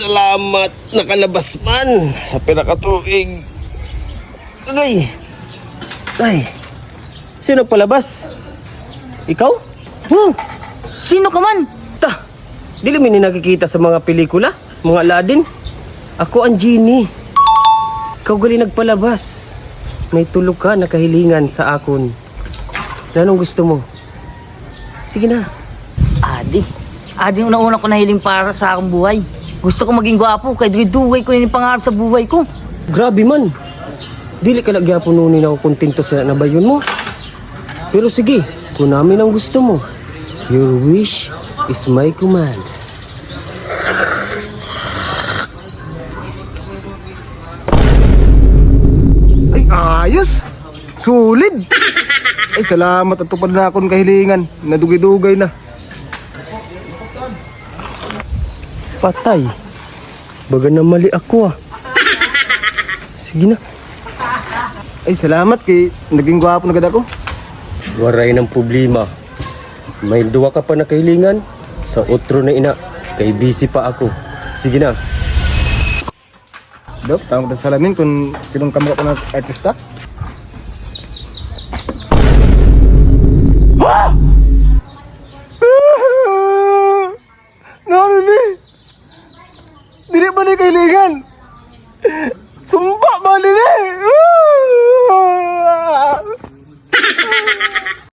salamat. Nakalabas man sa pinakatuig. Agay. Ay. Sino palabas? Ikaw? Oh, sino ka man? Ta. Dili mo ni nakikita sa mga pelikula? Mga Aladdin? Ako ang genie. Ikaw gali nagpalabas. May tulog ka na kahilingan sa akon. Anong gusto mo? Sige na. Adi unang-una ko nahiling para sa akong buhay. Gusto ko maging gwapo, kaya duway ko yung pangarap sa buhay ko. Grabe man. Dili ka nagyapununin ako kontento sa nabayon mo. Pero sige, kung namin ang gusto mo. Your wish is my command. Ay, ayos! Sulit! Ay, salamat at tupad na akong kahilingan. Nadugay-dugay na. Patay. Baga na mali ako ah. Sige na. Ay, salamat kay naging gwapo na gad ako. Waray ng problema. May duwa ka pa na kahilingan. Sa otro na ina. Kay busy pa ako. Sige na. Dok, tawag na salamin kung sinong kamukha ko ng artista. Nani ni? Dili ba ni kahilingan?